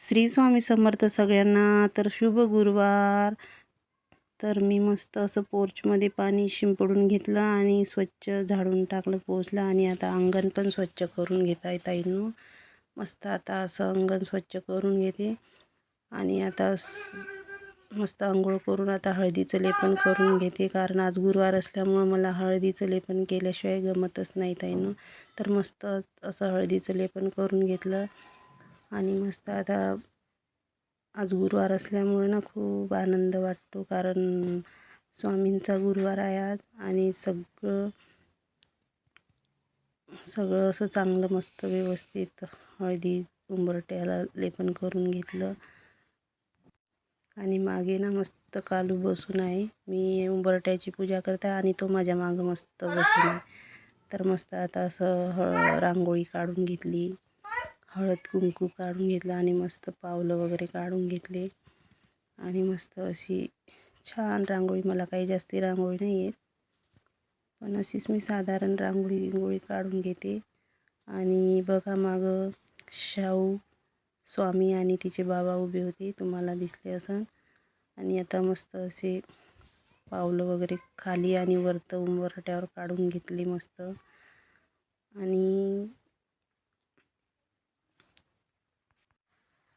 श्री स्वामी समर्थ सगळ्यांना. तर शुभ गुरुवार. तर मी मस्त असं पोर्चमध्ये पाणी शिंपडून घेतलं आणि स्वच्छ झाडून टाकलं पोचलं. आणि आता अंगण पण स्वच्छ करून घेता ताईंनो. मस्त आता असं अंगण स्वच्छ करून घेते. आणि आता मस्त आंघोळ करून आता हळदीचं लेपन करून घेते, कारण आज गुरुवार असल्यामुळं मला हळदीचं लेपन केल्याशिवाय गमतच नाही ताईंनो. तर मस्त असं हळदीचं लेपन करून घेतलं. आणि मस्त आता आज गुरुवार असल्यामुळे ना खूप आनंद वाटतो, कारण स्वामींचा गुरुवार आहे आज. आणि सगळं असं चांगलं मस्त व्यवस्थित हळदी उंबरट्याला लेपन करून घेतलं. आणि मागे ना मस्त कालू बसून आहे. मी उंबरट्याची पूजा करते आणि तो माझ्या मागं मस्त बसून आहे. तर मस्त आता असं रांगोळी काढून घेतली, हळद कुंकू काढून घेतलं आणि मस्त पावलं वगैरे काढून घेतले. आणि मस्त अशी छान रांगोळी, मला काही जास्ती रांगोळी नाही येत, पण अशीच मी साधारण रांगोळी काढून घेते. आणि बघा मागं शाहू स्वामी आणि तिचे बाबा उभे होते, तुम्हाला दिसले असं. आणि आता मस्त असे पावलं वगैरे खाली आणि वरतं उंबरट्यावर काढून घेतली मस्त. आणि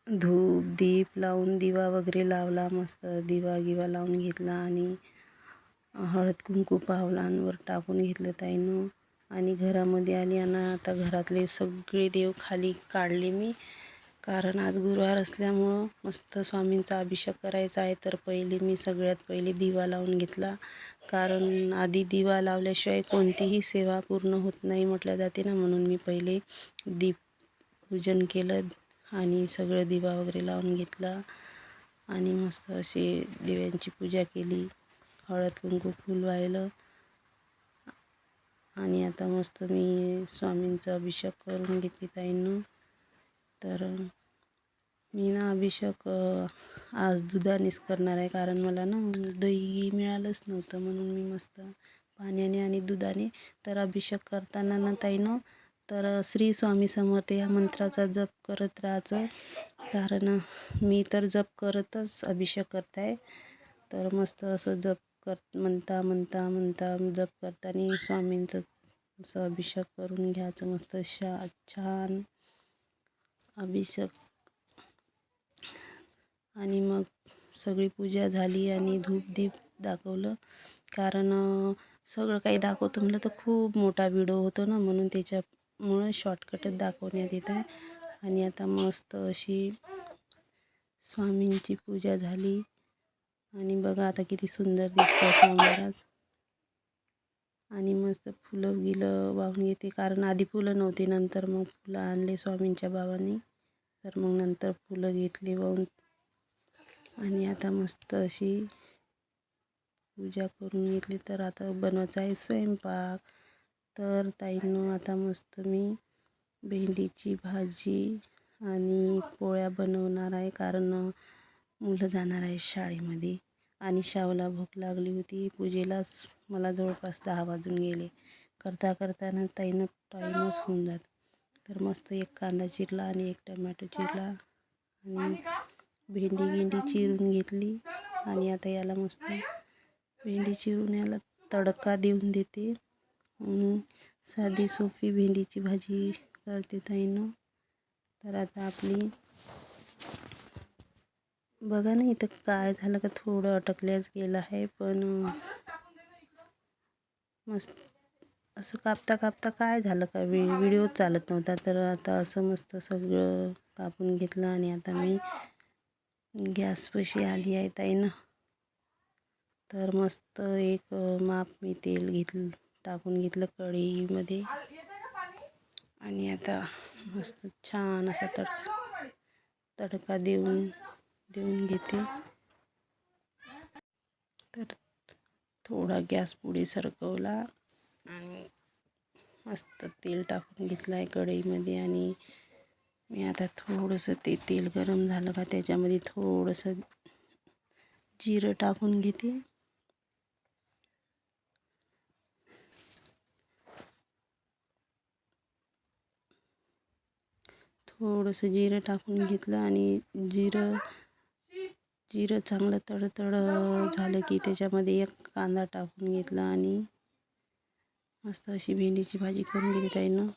धूप दीप लावून दिवा वगैरे लावला, मस्त दिवा गिवा लावून घेतला. आणि हळद कुंकू पावलांवर टाकून घेतलं ताईनं. आणि घरामध्ये आली आणि आता घरातले सगळे देव खाली काढले मी, कारण आज गुरुवार असल्यामुळं मस्त स्वामींचा अभिषेक करायचा आहे. तर मी सगळ्यात पहिले दिवा लावून घेतला, कारण आधी दिवा लावल्याशिवाय कोणतीही सेवा पूर्ण होत नाही म्हटलं जाते ना. म्हणून मी पहिले दीपपूजन केलं आणि सगळं दिवा वगैरे लावून घेतला. आणि मस्त अशी दिव्यांची पूजा केली, हळद कुंकू फूल वाहिलं. आणि आता मस्त मी स्वामींचा अभिषेक करून घेते ताईंनो. तर मी ना अभिषेक आज दुधानेच करणार आहे, कारण मला ना दही मिळालंच नव्हतं, म्हणून मी मस्त पाण्याने आणि दुधाने तर अभिषेक करताना ना ताईंनो, तर श्री स्वामी समर्थ या मंत्राचा जप करत राहायचं, कारण मी तर जप करतच अभिषेक करत आहे. तर मस्त असं जप म्हणता जप करताना स्वामींचं असं अभिषेक करून घ्यायचं, मस्त छान अभिषेक. आणि मग सगळी पूजा झाली आणि धूप दीप दाखवलं, कारण सगळं काही दाखवतो म्हटलं तर खूप मोठा व्हिडिओ होतो ना, म्हणून त्याच्यामुळे शॉर्टकटच दाखवण्यात येत आहे. आणि आता मस्त अशी स्वामींची पूजा झाली. आणि बघा आता किती सुंदर दिसतं स्वामी महाराज. आणि मस्त फुलं गिलं वाहून घेते, कारण आधी फुलं नव्हती, नंतर मग फुलं आणले स्वामींच्या बाबांनी, तर मग नंतर फुलं घेतली वाहून. आणि आता मस्त अशी पूजा करून घेतली. तर आता बनवायचा आहे स्वयंपाक. तर ताईंनो आता मस्त मी भेंडीची भाजी आणि पोळ्या बनवणार आहे, कारण मुलं जाणार आहे शाळेमध्ये. आणि शावला भूक लागली होती, पूजेलाच मला जवळपास 10 वाजून गेले. करताना ताईनं टाईमच होऊन जात. तर मस्त एक कांदा चिरला आणि एक टमॅटो चिरला आणि भेंडी चिरून घेतली. आणि आता याला मस्त भेंडी चिरून याला तडका देऊन देते. साधी सोपी भेंडीची भाजी करते ताईनं. तर आता आपली बघा ना, इथं काय झालं का थोडं अटकल्याच गेलं आहे, पण मस्त असं कापता काय झालं का व्हिडिओ चालत नव्हता. तर आता असं मस्त सगळं कापून घेतलं. आणि आता मी गॅसपाशी आली आहे ताईनं. तर मस्त एक माप मी तेल टाकून घेतलं कढईमध्ये. आणि आता मस्त छान असा तडका देऊन घेते. तर थोडा गॅस पुढे सरकवला आणि मस्त तेल टाकून घेतलं आहे कढईमध्ये. आणि मी आता थोडंसं तेल गरम झालं का त्याच्यामध्ये थोडंसं जिरं टाकून घेते. थोडंसं जिरं टाकून घेतलं आणि जिरं चांगलं तडतड झालं की त्याच्यामध्ये एक कांदा टाकून घेतला आणि मस्त अशी भेंडीची भाजी करून घेतली ताईनं.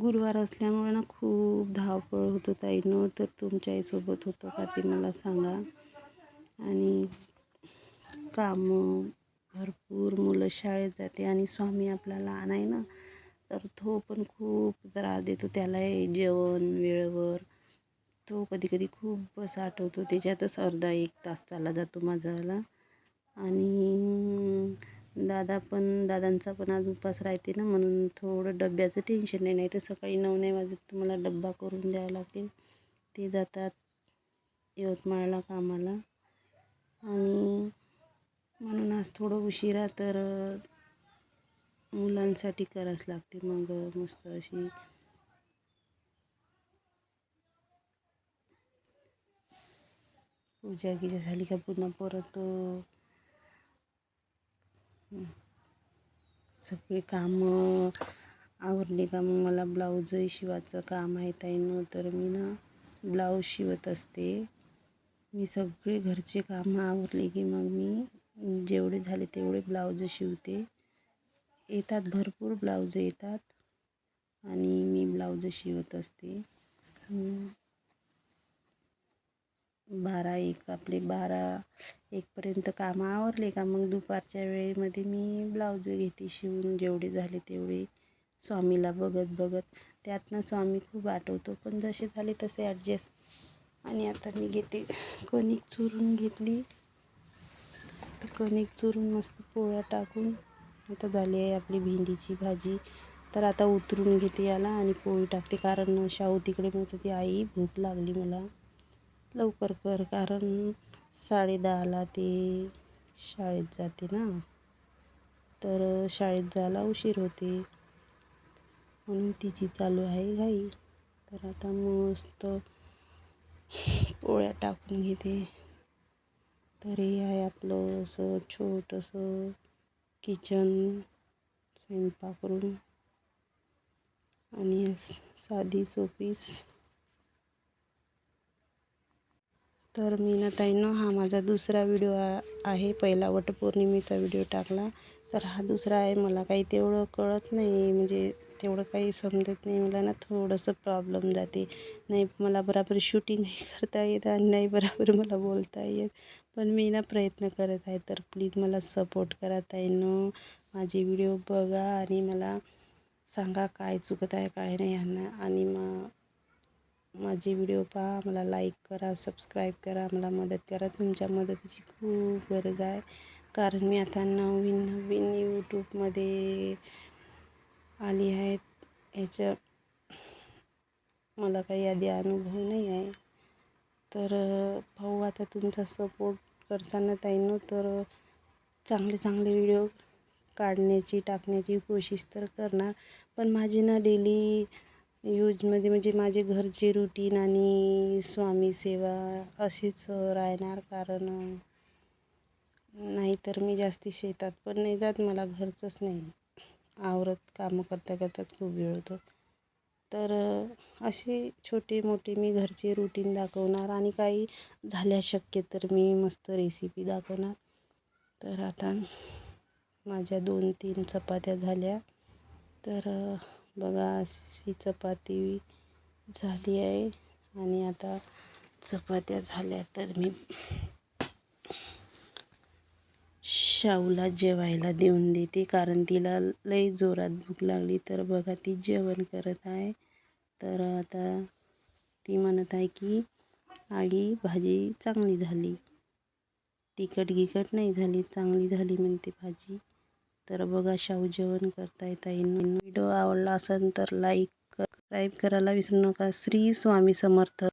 गुरुवार असल्यामुळे ना खूप धावपळ होतं ताईनं. तर तुमच्याहीसोबत होतं का ते मला सांगा. आणि कामं भरपूर, मुलं शाळेत जाते आणि स्वामी आपला लहान आहे ना, तर तो पण खूप त्रास देतो. त्यालाही जेवण वेळेवर, तो कधी कधी खूपच आठवतो. त्याच्यातच अर्धा 1 तास चालला जातो माझावाला. आणि दादांचा पण आज उपास राहते ना, म्हणून थोडं डब्याचं टेन्शन नाही. तर सकाळी 9 नाही वाजत तुम्हाला डब्बा करून द्यावा लागेल. ते जातात यवतमाळला कामाला आणि म्हणून आज थोडं उशिरा, तर मुलांसाठी करावंच लागते. मग मस्त अशी पूजा गिजा झाली का पुन्हा परत सगळी कामं आवरली का मग मला ब्लाऊजही शिवायचं काम आहे ताईनं. तर मी ना ब्लाऊज शिवत असते. मी सगळे घरचे कामं आवरले की मग मी जेवढे झाले तेवढे ब्लाऊज शिवते. येतात, भरपूर ब्लाऊज येतात आणि मी ब्लाऊज शिवत असते. 12-1 पर्यंत कामं आवरले का मग दुपारच्या वेळेमध्ये मी ब्लाऊज घेते शिवून, जेवढे झाले तेवढे स्वामीला बघत बघत. त्यातनं स्वामी खूप आठवतो, पण जसे झाले तसे ॲडजस्ट. आणि आता मी घेते कणिक चुरून घेतली, तर कणिक चुरून मस्त पोळ्या टाकून आता झाली आहे आपली भेंडीची भाजी. तर आता उतरून घेते याला आणि पोळी टाकते, कारण शाहू तिकडे म्हणत होती आई भूक लागली मला, लवकर कर, कारण 10:30ला ते शाळेत जाते ना, तर शाळेत जायला उशीर होते, म्हणून तिची चालू आहे घाई. तर आता मस्त पोळ्या टाकून घेते. तर हे आहे आपलं असं छोटंसं किचन, स्वयंपाक रूम आणि साधी सोपीस. तर मी ना ताईनं, हा माझा दुसरा व्हिडिओ आहे. पहिला वटपौर्णिमेचा व्हिडिओ टाकला, तर हा दुसरा आहे. मला काही तेवढं कळत नाही, म्हणजे तेवढं काही समजत नाही मला ना, थोडंसं प्रॉब्लेम जाते. नाही मला बरोबर शूटिंग करता येत आणि नाही बरोबर मला बोलता येत, पण मी ना प्रयत्न करत आहे. तर प्लीज मला सपोर्ट करा ताईनं, माझे व्हिडिओ बघा आणि मला सांगा काय चुकत आहे काय नाही ह्यांना. आणि माझे व्हिडिओ पहा, मला लाईक करा, सबस्क्राईब करा, मला मदत करा. तुमच्या मदतीची खूप गरज आहे, कारण मी आता नवीन यूट्यूबमध्ये आली आहे. ह्याच्या मला काही आधी अनुभव नाही आहे. तर पाहू आता तुमचा सपोर्ट करताना ताईंनो, तर चांगले व्हिडिओ टाकण्याची कोशिश तर करणार. पण माझी ना डेली यूजमध्ये म्हणजे माझे घरचे रुटीन आणि स्वामी सेवा असेच राहणार, कारण नाहीतर मी जास्ती शेतात पण नाही जात, मला घरचंच नाही आवरत. कामं करताच खूप वेळ होतो. तर असे छोटे मोठे मी घरचे रुटीन दाखवणार आणि काही झाल्या शक्य तर मी मस्त रेसिपी दाखवणार. तर आता माझ्या 2-3 चपात्या झाल्या, तर बघा अशी चपाती झाली आहे. आणि आता चपात्या झाल्या तर मी शाऊला जेवायला देऊन देते, कारण तिला लई जोरात भूक लागली. तर बघा ती जेवण करत आहे. तर आता ती म्हणत आहे की आई भाजी चांगली झाली, तिखट नाही झाली, चांगली झाली म्हणते भाजी. तर बघा शाहू जेवण करताय ताईंनो. व्हिडिओ आवडला असेल तर लाईक सबस्क्राईब करायला विसरू नका. श्री स्वामी समर्थ.